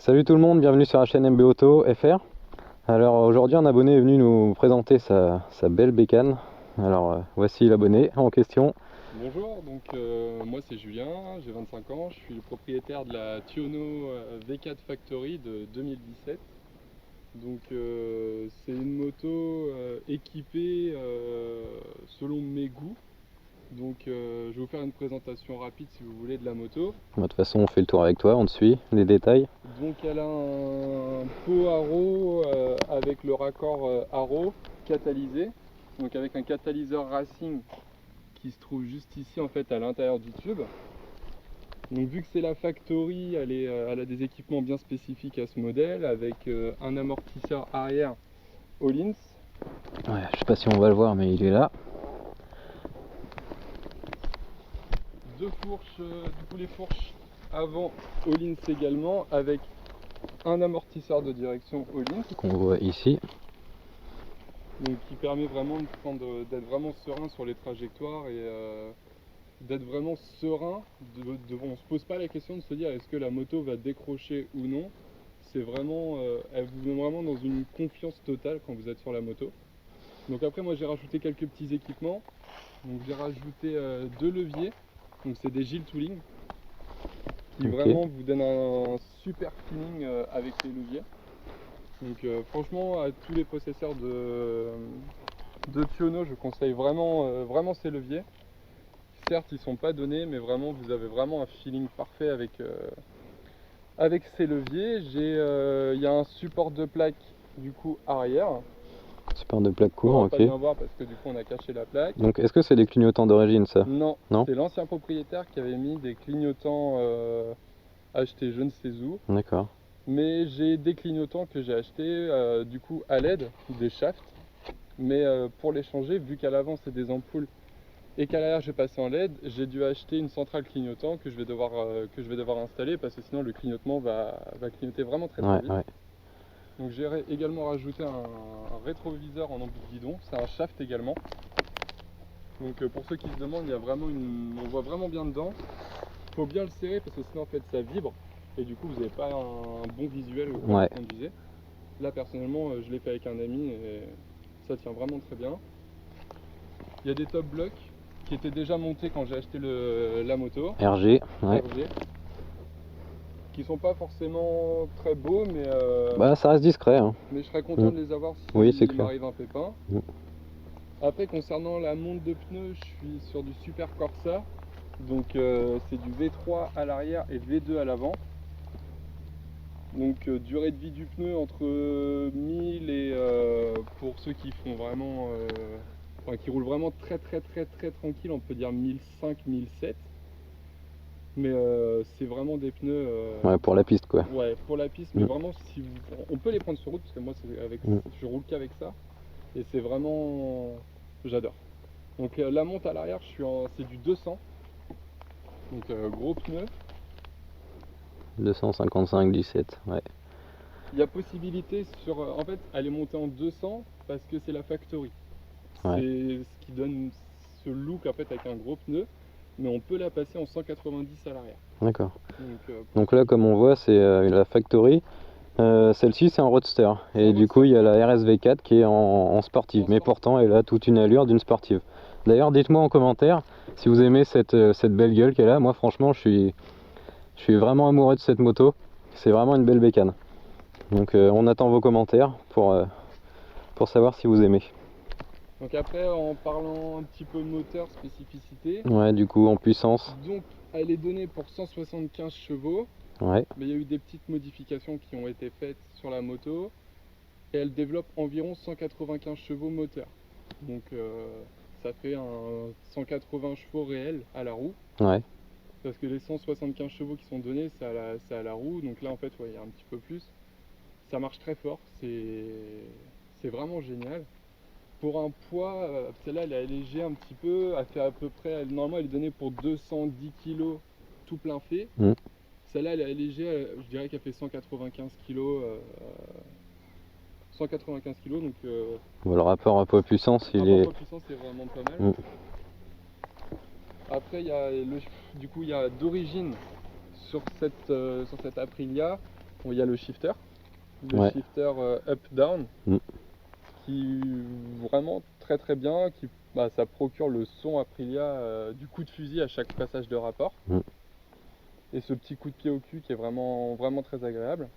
Salut tout le monde, bienvenue sur la chaîne MB Auto FR. Alors aujourd'hui un abonné est venu nous présenter sa belle bécane. Alors voici l'abonné en question. Bonjour, donc moi c'est Julien, j'ai 25 ans, je suis le propriétaire de la Tiono V4 Factory de 2017. Donc c'est une moto équipée selon mes goûts. Donc je vais vous faire une présentation rapide si vous voulez de la moto. De toute façon on fait le tour avec toi, on te suit, les détails. Donc elle a un pot Haro avec le raccord Haro catalysé, donc avec un catalyseur Racing qui se trouve juste ici en fait à l'intérieur du tube. Donc vu que c'est la Factory, elle a des équipements bien spécifiques à ce modèle avec un amortisseur arrière Öhlins. Ouais, je sais pas si on va le voir mais il est là. Deux fourches, du coup les fourches avant Öhlins également avec un amortisseur de direction Öhlins. Qu'on voit ici. Donc qui permet vraiment d'être vraiment serein sur les trajectoires et d'être vraiment serein. On ne se pose pas la question de se dire est-ce que la moto va décrocher ou non. C'est vraiment, elle vous met vraiment dans une confiance totale quand vous êtes sur la moto. Donc après moi j'ai rajouté quelques petits équipements. Donc j'ai rajouté deux leviers. Donc c'est des Gilles Tooling qui vraiment vous donnent un super feeling avec les leviers. Donc franchement à tous les possesseurs de Tiono je conseille vraiment ces leviers. Certes ils sont pas donnés mais vraiment vous avez vraiment un feeling parfait avec ces leviers. Il y a un support de plaque du coup arrière. Support de plaque court, On va ok. pas bien voir parce que du coup on a caché la plaque. Donc est-ce que c'est des clignotants d'origine ça? Non, Non, c'est l'ancien propriétaire qui avait mis des clignotants achetés je ne sais où. d'accord. Mais j'ai des clignotants que j'ai achetés du coup à LED, des shafts. Mais pour les changer, vu qu'à l'avant c'est des ampoules et qu'à l'arrière j'ai passé en LED, j'ai dû acheter une centrale clignotant que je vais devoir installer parce que sinon le clignotement va clignoter vraiment très vite. Ouais. Donc j'ai également rajouté un rétroviseur en embout de guidon, c'est un shaft également. Donc pour ceux qui se demandent, il y a vraiment on voit vraiment bien dedans. Il faut bien le serrer parce que sinon en fait ça vibre et du coup vous n'avez pas un bon visuel quand vous conduisez. Là personnellement je l'ai fait avec un ami et ça tient vraiment très bien. Il y a des top blocks qui étaient déjà montés quand j'ai acheté la moto. RG, ouais. RG. Qui sont pas forcément très beaux mais Bah ça reste discret hein. Mais je serais content de les avoir si c'est clair. m'arrive un pépin. Après concernant la monte de pneus, je suis sur du Super Corsa. Donc c'est du V3 à l'arrière et V2 à l'avant. Donc durée de vie du pneu entre 1000 et pour ceux qui font vraiment qui roulent vraiment très tranquille, on peut dire 1005, 1007. Mais c'est vraiment des pneus ouais, pour la piste quoi. Ouais, pour la piste, mais vraiment on peut les prendre sur route parce que moi je roule qu'avec ça et c'est vraiment j'adore. Donc la monte à l'arrière, c'est du 200. Donc gros pneu. 255 17, ouais. Il y a possibilité en fait, elle est montée en 200 parce que c'est la Factory. Ouais. C'est ce qui donne ce look en fait avec un gros pneu, mais on peut la passer en 190 à l'arrière. D'accord. Donc là comme on voit c'est la Factory. Celle-ci c'est un roadster et du coup il y a la RSV4 qui est en sportive, mais pourtant elle a toute une allure d'une sportive. D'ailleurs dites-moi en commentaire si vous aimez cette belle gueule qu'elle a. Moi franchement je suis vraiment amoureux de cette moto, c'est vraiment une belle bécane. Donc on attend vos commentaires pour savoir si vous aimez. Donc après en parlant un petit peu moteur spécificité. Ouais, du coup en puissance. Donc elle est donnée pour 175 chevaux. Ouais. Mais il y a eu des petites modifications qui ont été faites sur la moto et elle développe environ 195 chevaux moteur. Donc ça fait un 180 chevaux réels à la roue. Ouais. Parce que les 175 chevaux qui sont donnés c'est à la roue, donc là en fait il y a un petit peu plus. Ça marche très fort, c'est vraiment génial. Pour un poids, celle-là elle est allégée un petit peu, elle fait à peu près, normalement elle est donnée pour 210 kg tout plein fait. Celle-là elle est allégée, je dirais qu'elle fait 195 kg. 195 kg donc le rapport poids-puissance il est... poids-puissance c'est vraiment pas mal. Après il y a d'origine sur cette Aprilia, Bon, il y a le shifter, Ouais. up-down, Mm. qui vraiment très très bien, ça procure le son Aprilia du coup de fusil à chaque passage de rapport. Mm. Et ce petit coup de pied au cul qui est vraiment, vraiment très agréable.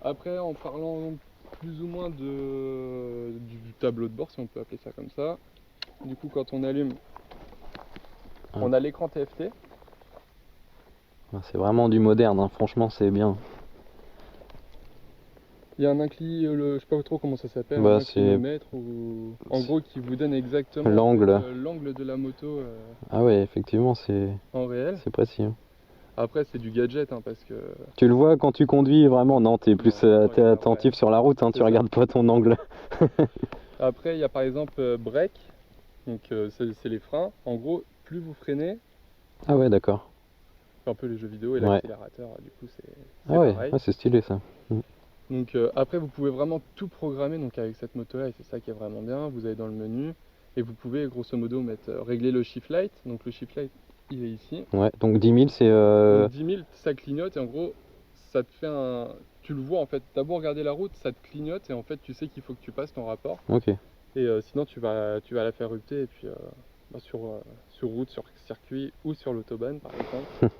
Après, en parlant plus ou moins du tableau de bord, si on peut appeler ça comme ça, du coup quand on allume, on a l'écran TFT. C'est vraiment du moderne, hein. Franchement c'est bien. Il y a un je sais pas trop comment ça s'appelle, Bah, un inclinomètre ou en gros qui vous donne exactement l'angle. en fait, l'angle de la moto Ah ouais, effectivement c'est en réel. précis, hein. Après c'est du gadget hein, parce que Tu le vois quand tu conduis vraiment? Non, t'es plus non, t'es regarde, attentif ouais, sur la route, hein, c'est tu ça. regardes pas ton angle. Après il y a par exemple break, donc c'est les freins. En gros, plus vous freinez, Ah ouais, d'accord. un peu les jeux vidéo et Ouais. l'accélérateur, du coup c'est Ah ouais, pareil. ouais, c'est stylé ça. Donc après vous pouvez vraiment tout programmer donc avec cette moto là et c'est ça qui est vraiment bien. Vous allez dans le menu et vous pouvez grosso modo régler le shift light. Donc le shift light il est ici. Ouais, donc 10 000 c'est... Donc 10 000 ça clignote et en gros ça te fait un... Tu le vois en fait, t'as beau regarder la route, ça te clignote et en fait tu sais qu'il faut que tu passes ton rapport. Ok. Et sinon tu vas la faire rupter et puis sur route, sur circuit ou sur l'autobahn par exemple.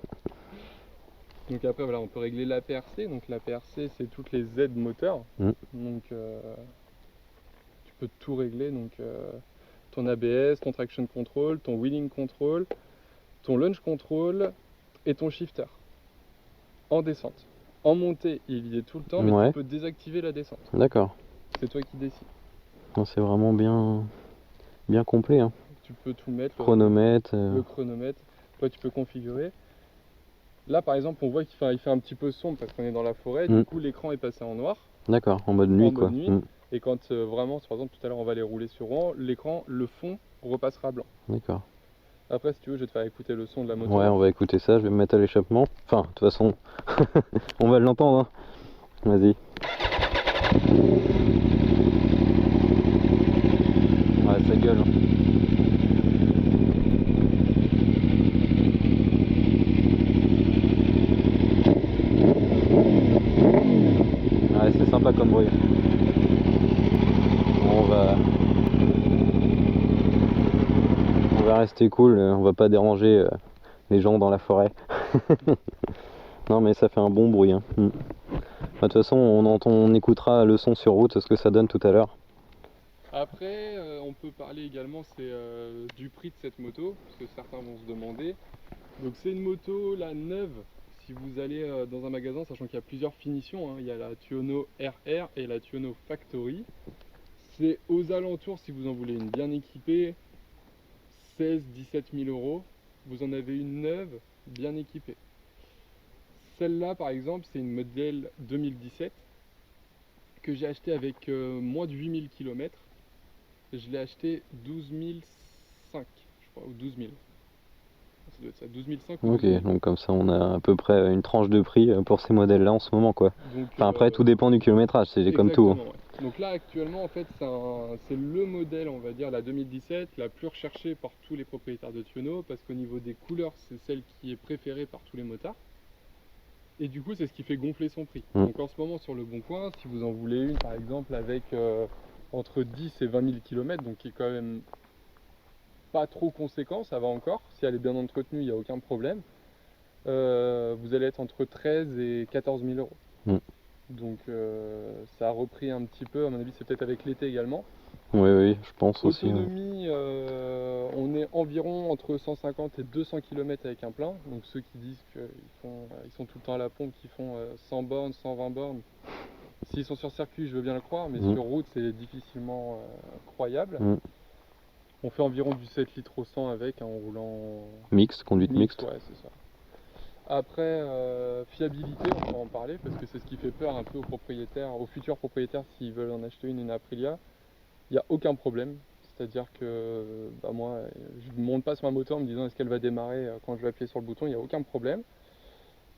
Donc après voilà, on peut régler l'APRC. Donc l'APRC c'est toutes les aides moteurs. Mm. Donc tu peux tout régler. Donc ton ABS, ton traction control, ton wheeling control, ton launch control et ton shifter. En descente. En montée, il y est tout le temps, mais Ouais. tu peux désactiver la descente. D'accord. C'est toi qui décides. Non, c'est vraiment bien complet, hein. Tu peux tout mettre, Chronomètre. le chronomètre. Toi, tu peux configurer. Là, par exemple, on voit qu'il fait un petit peu sombre parce qu'on est dans la forêt. Du coup, l'écran est passé en noir. D'accord, en mode nuit En quoi. mode nuit. Et quand vraiment, par exemple, tout à l'heure, on va aller rouler sur Rouen, l'écran, le fond repassera blanc. D'accord. Après, si tu veux, je vais te faire écouter le son de la moto. Ouais, on va écouter ça, je vais me mettre à l'échappement. Enfin, de toute façon, on va l'entendre, hein. Vas-y. Ouais, ça gueule. Ouais, c'est sympa comme bruit. Bon, on va rester cool, on va pas déranger les gens dans la forêt. Non, mais ça fait un bon bruit, hein. De toute façon, on écoutera le son sur route, ce que ça donne tout à l'heure. Après, on peut parler également du prix de cette moto, parce que certains vont se demander. Donc c'est une moto, la neuve, si vous allez dans un magasin, sachant qu'il y a plusieurs finitions, hein. Il y a la Tuono RR et la Tuono Factory. C'est aux alentours, si vous en voulez une bien équipée, 16-17 000 euros. Vous en avez une neuve, bien équipée. Celle-là, par exemple, c'est une modèle 2017 que j'ai acheté avec moins de 8000 km. Je l'ai acheté 12 500, je crois, ou 12 000. Ça doit être ça, 12 500 ou 12 000. Ok, donc comme ça on a à peu près une tranche de prix pour ces modèles-là en ce moment quoi. Donc, Enfin après tout dépend du kilométrage, c'est comme tout, hein. exactement, ouais. Donc là actuellement en fait c'est le modèle, on va dire, la 2017, la plus recherchée par tous les propriétaires de Tuono, parce qu'au niveau des couleurs c'est celle qui est préférée par tous les motards. Et du coup c'est ce qui fait gonfler son prix. Donc en ce moment sur le Bon Coin, si vous en voulez une par exemple avec entre 10 et 20 000 km, donc qui est quand même pas trop conséquent, ça va encore. Si elle est bien entretenue, il n'y a aucun problème. Vous allez être entre 13 et 14 000 euros. Donc ça a repris un petit peu, à mon avis c'est peut-être avec l'été également. Oui, je pense aussi. Autonomie, on est environ entre 150 et 200 km avec un plein. Donc ceux qui disent qu'ils sont tout le temps à la pompe, qui font 100 bornes, 120 bornes, s'ils sont sur circuit, je veux bien le croire, mais sur route c'est difficilement croyable. On fait environ du 7 litres au 100 avec, hein, en roulant... Conduite mixte. Ouais, c'est ça. Après, fiabilité, on peut en parler, parce que c'est ce qui fait peur un peu aux propriétaires, aux futurs propriétaires s'ils veulent en acheter une Aprilia. Il n'y a aucun problème. C'est-à-dire que moi, je ne monte pas sur ma moto en me disant est-ce qu'elle va démarrer quand je vais appuyer sur le bouton, il n'y a aucun problème.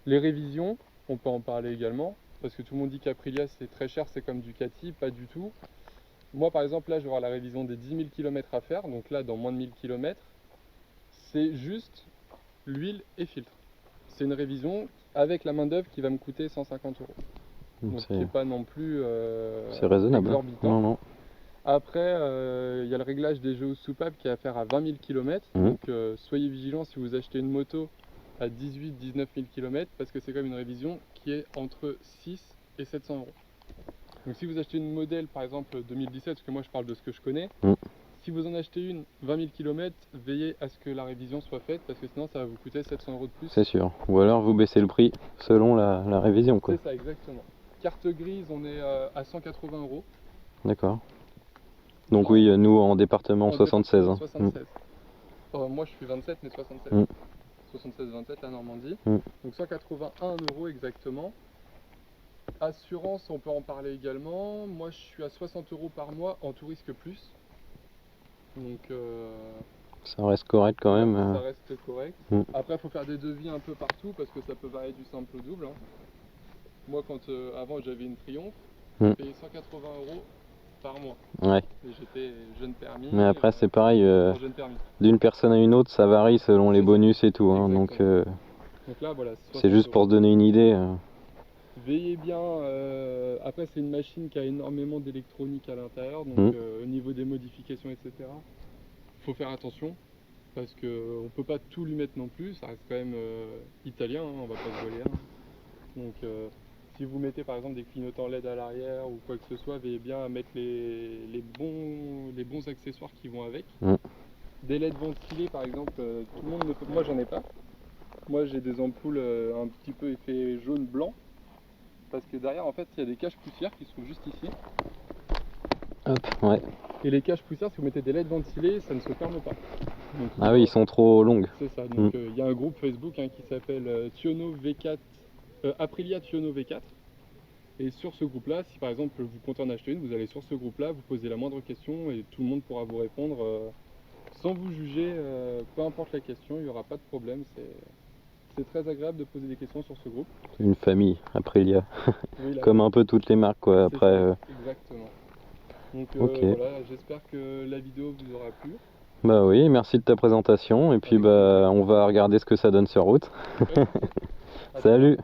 Les révisions, on peut en parler également, parce que tout le monde dit qu'Aprilia c'est très cher, c'est comme Ducati, pas du tout. Moi par exemple là je vais avoir la révision des 10 000 km à faire, donc là dans moins de 1000 km, c'est juste l'huile et filtre. C'est une révision avec la main d'œuvre qui va me coûter 150 euros. Donc qui C'est n'est pas non plus raisonnable. exorbitant. Non, non. Après, il y a le réglage des jeux soupapes qui est à faire à 20 000 km. Donc soyez vigilants si vous achetez une moto à 18-19 000 km parce que c'est quand même une révision qui est entre 6 et 700 euros. Donc si vous achetez une modèle par exemple 2017, parce que moi je parle de ce que je connais, si vous en achetez une 20 000 km, veillez à ce que la révision soit faite parce que sinon ça va vous coûter 700 euros de plus. C'est sûr. Ou alors vous baissez le prix selon la révision, quoi. C'est ça, exactement. Carte grise, on est à 180 euros. D'accord. Donc oui, nous en département 76. Département 76. Moi je suis 27 mais 76. 76-27 la Normandie. Donc 181 euros exactement. Assurance, on peut en parler également. Moi je suis à 60 euros par mois en tout risque plus. Donc ça reste correct quand même. ça reste correct. Après il faut faire des devis un peu partout parce que ça peut varier du simple au double. Moi quand avant j'avais une Triumph, je payais 180 euros par mois. Ouais. Et j'étais jeune permis. Mais après c'est pareil, jeune permis. d'une personne à une autre ça varie selon les bonus et tout. Donc là voilà. C'est juste pour se donner une idée. Veillez bien, après c'est une machine qui a énormément d'électronique à l'intérieur, donc au niveau des modifications etc. Faut faire attention parce qu'on ne peut pas tout lui mettre non plus, ça reste quand même italien, on va pas se voiler. Donc si vous mettez par exemple des clignotants LED à l'arrière ou quoi que ce soit, veillez bien à mettre les bons accessoires qui vont avec. Des LED ventilés par exemple, tout le monde ne peut, moi j'en ai pas. Moi j'ai des ampoules un petit peu effet jaune-blanc. Parce que derrière en fait il y a des caches poussières qui se trouvent juste ici. Hop, ouais. Et les caches poussières, si vous mettez des LED ventilées, ça ne se ferme pas. Donc, ah oui, ils sont trop longues. C'est ça, donc il y a un groupe Facebook qui s'appelle Tiono V4, Aprilia Tiono V4. Et sur ce groupe là, si par exemple vous comptez en acheter une, vous allez sur ce groupe là, vous posez la moindre question et tout le monde pourra vous répondre sans vous juger, peu importe la question, il n'y aura pas de problème. C'est très agréable de poser des questions sur ce groupe. C'est une famille, Aprilia. Oui, comme un peu toutes les marques quoi. Après. Exactement. Donc okay. voilà, j'espère que la vidéo vous aura plu. Bah oui, merci de ta présentation et puis bah on va regarder ce que ça donne sur route. Ouais, Salut.